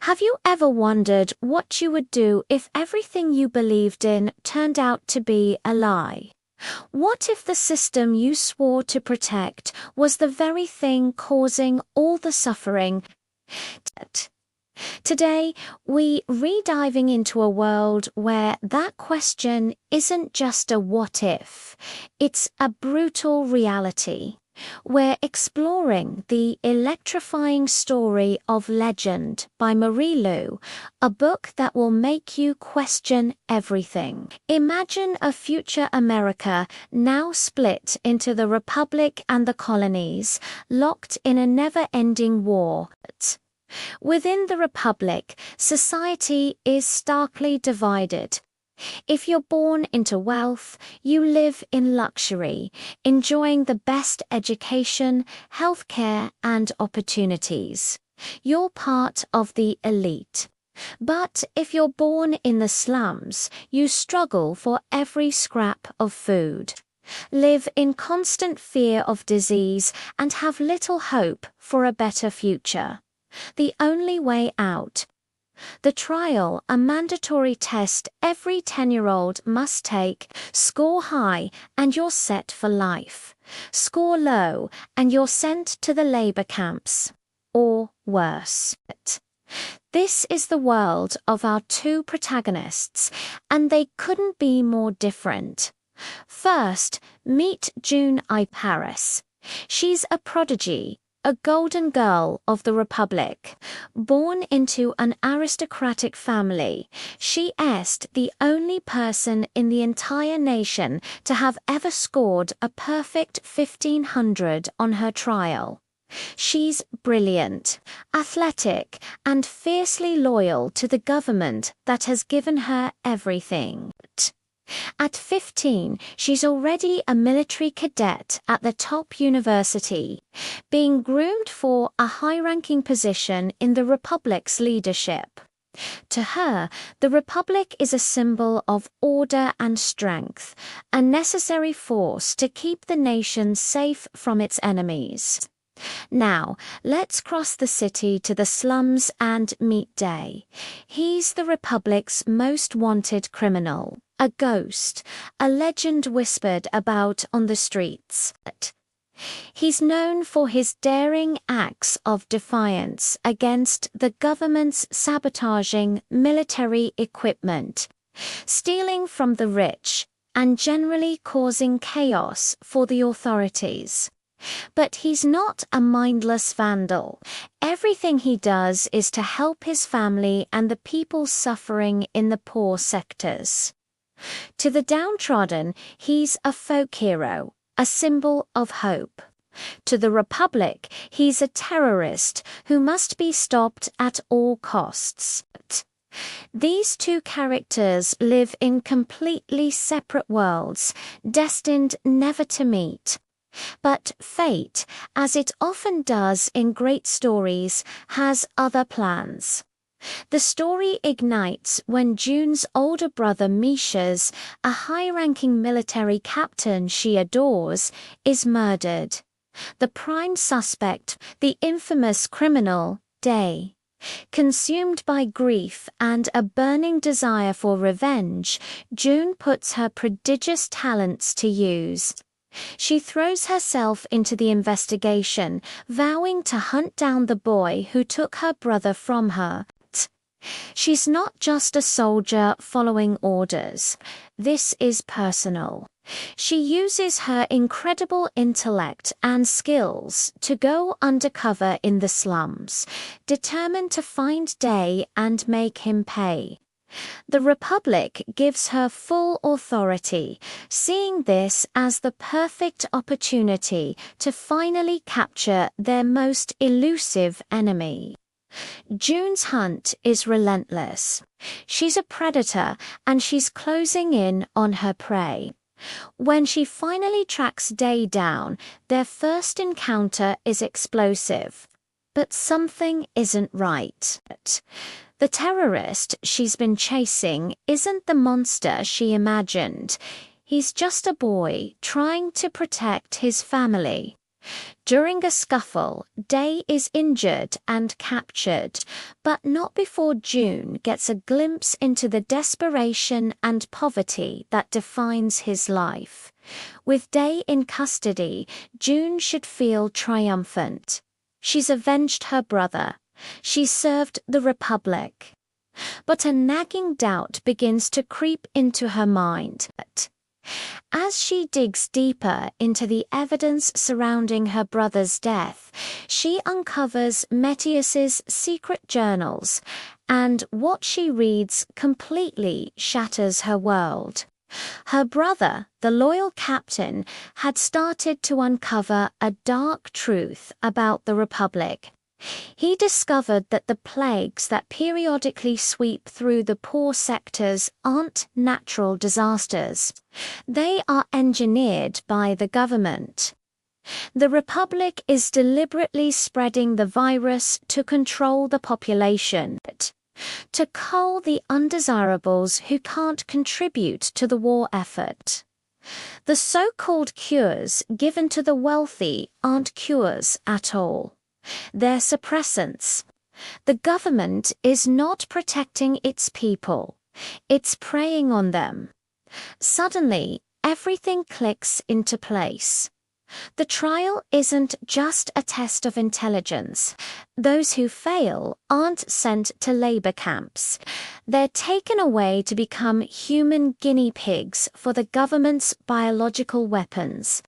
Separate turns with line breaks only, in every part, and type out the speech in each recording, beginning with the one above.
Have you ever wondered what you would do if everything you believed in turned out to be a lie? What if the system you swore to protect was the very thing causing all the suffering? Today, we re-diving into a world where that question isn't just a what if, it's a brutal reality. We're exploring the electrifying story of Legend by Marie Lu, a book that will make you question everything. Imagine a future America now split into the Republic and the colonies, locked in a never-ending war. Within the Republic, society is starkly divided. If you're born into wealth, you live in luxury, enjoying the best education, healthcare, and opportunities. You're part of the elite. But if you're born in the slums, you struggle for every scrap of food, live in constant fear of disease, and have little hope for a better future. The only way out. The trial, a mandatory test every 10-year-old must take. Score high and you're set for life. Score low and you're sent to the labor camps. Or worse. This is the world of our two protagonists, and they couldn't be more different. First, meet June I. Paris. She's a prodigy, a golden girl of the Republic. Born into an aristocratic family, she is the only person in the entire nation to have ever scored a perfect 1500 on her trial. She's brilliant, athletic, and fiercely loyal to the government that has given her everything. At 15, she's already a military cadet at the top university, being groomed for a high-ranking position in the Republic's leadership. To her, the Republic is a symbol of order and strength, a necessary force to keep the nation safe from its enemies. Now, let's cross the city to the slums and meet Day. He's the Republic's most wanted criminal, a ghost, a legend whispered about on the streets. He's known for his daring acts of defiance against the government's sabotaging military equipment, stealing from the rich, and generally causing chaos for the authorities. But he's not a mindless vandal. Everything he does is to help his family and the people suffering in the poor sectors. To the downtrodden, he's a folk hero, a symbol of hope. To the Republic, he's a terrorist who must be stopped at all costs. These two characters live in completely separate worlds, destined never to meet. But fate, as it often does in great stories, has other plans. The story ignites when June's older brother Misha's, a high-ranking military captain she adores, is murdered. The prime suspect, the infamous criminal, Day. Consumed by grief and a burning desire for revenge, June puts her prodigious talents to use. She throws herself into the investigation, vowing to hunt down the boy who took her brother from her. She's not just a soldier following orders. This is personal. She uses her incredible intellect and skills to go undercover in the slums, determined to find Day and make him pay. The Republic gives her full authority, seeing this as the perfect opportunity to finally capture their most elusive enemy. June's hunt is relentless. She's a predator and she's closing in on her prey. When she finally tracks Day down, their first encounter is explosive. But something isn't right. The terrorist she's been chasing isn't the monster she imagined. He's just a boy trying to protect his family. During a scuffle, Day is injured and captured, but not before June gets a glimpse into the desperation and poverty that defines his life. With Day in custody, June should feel triumphant. She's avenged her brother. She's served the Republic. But a nagging doubt begins to creep into her mind. As she digs deeper into the evidence surrounding her brother's death, she uncovers Metius's secret journals, and what she reads completely shatters her world. Her brother, the loyal captain, had started to uncover a dark truth about the Republic. He discovered that the plagues that periodically sweep through the poor sectors aren't natural disasters. They are engineered by the government. The Republic is deliberately spreading the virus to control the population, to cull the undesirables who can't contribute to the war effort. The so-called cures given to the wealthy aren't cures at all. They're suppressants. The government is not protecting its people. It's preying on them. Suddenly, everything clicks into place. The trial isn't just a test of intelligence. Those who fail aren't sent to labor camps. They're taken away to become human guinea pigs for the government's biological weapons.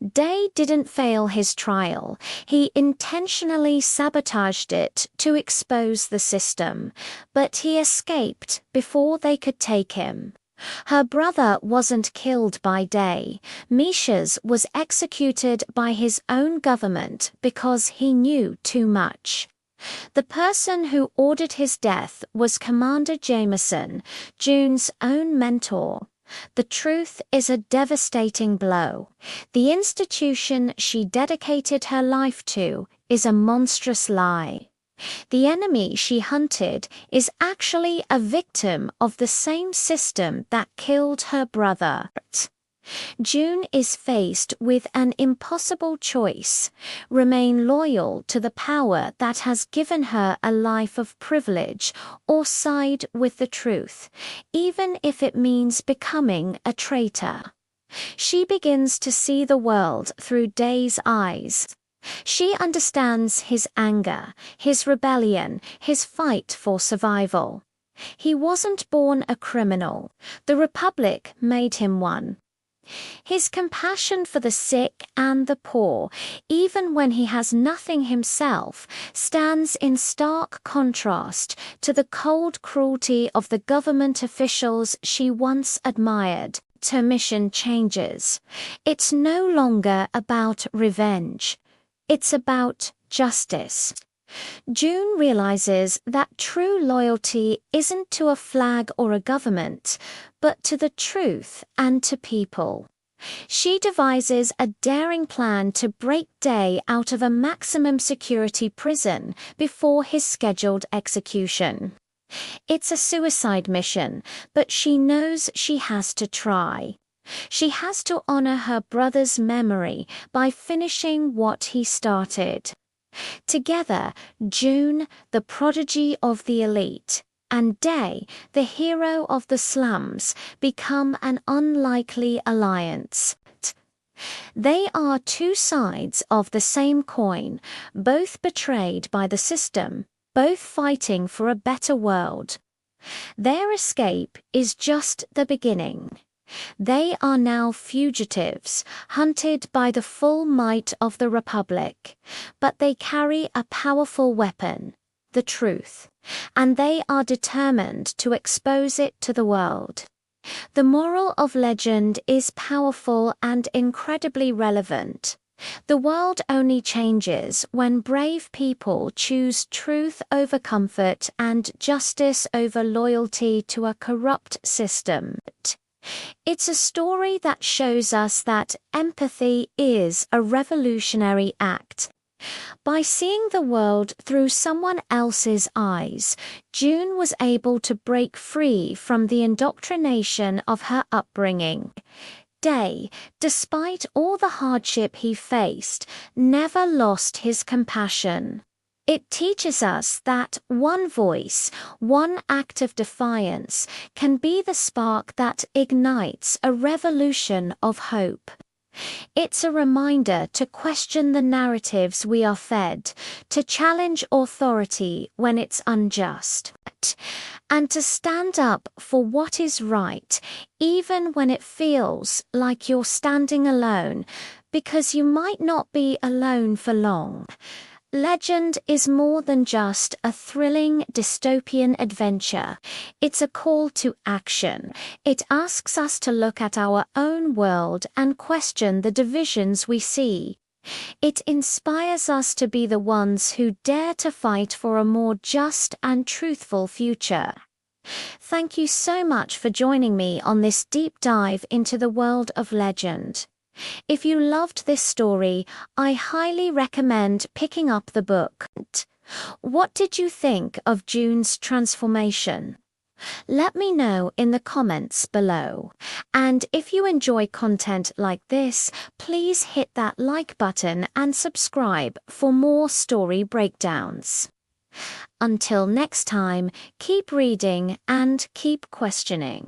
Day didn't fail his trial. He intentionally sabotaged it to expose the system, but he escaped before they could take him. Her brother wasn't killed by Day. Misha's was executed by his own government because he knew too much. The person who ordered his death was Commander Jameson, June's own mentor. The truth is a devastating blow. The institution she dedicated her life to is a monstrous lie. The enemy she hunted is actually a victim of the same system that killed her brother. June is faced with an impossible choice: remain loyal to the power that has given her a life of privilege, or side with the truth, even if it means becoming a traitor. She begins to see the world through Day's eyes. She understands his anger, his rebellion, his fight for survival. He wasn't born a criminal. The Republic made him one. His compassion for the sick and the poor, even when he has nothing himself, stands in stark contrast to the cold cruelty of the government officials she once admired. Her mission changes. It's no longer about revenge. It's about justice. June realizes that true loyalty isn't to a flag or a government, but to the truth and to people. She devises a daring plan to break Day out of a maximum security prison before his scheduled execution. It's a suicide mission, but she knows she has to try. She has to honor her brother's memory by finishing what he started. Together, June, the prodigy of the elite, and Day, the hero of the slums, become an unlikely alliance. They are two sides of the same coin, both betrayed by the system, both fighting for a better world. Their escape is just the beginning. They are now fugitives, hunted by the full might of the Republic, but they carry a powerful weapon, the truth, and they are determined to expose it to the world. The moral of legend is powerful and incredibly relevant. The world only changes when brave people choose truth over comfort and justice over loyalty to a corrupt system. It's a story that shows us that empathy is a revolutionary act. By seeing the world through someone else's eyes, June was able to break free from the indoctrination of her upbringing. Day, despite all the hardship he faced, never lost his compassion. It teaches us that one voice, one act of defiance, can be the spark that ignites a revolution of hope. It's a reminder to question the narratives we are fed, to challenge authority when it's unjust, and to stand up for what is right, even when it feels like you're standing alone, because you might not be alone for long. Legend is more than just a thrilling dystopian adventure. It's a call to action. It asks us to look at our own world and question the divisions we see. It inspires us to be the ones who dare to fight for a more just and truthful future. Thank you so much for joining me on this deep dive into the world of legend. If you loved this story, I highly recommend picking up the book. What did you think of June's transformation? Let me know in the comments below. And if you enjoy content like this, please hit that like button and subscribe for more story breakdowns. Until next time, keep reading and keep questioning.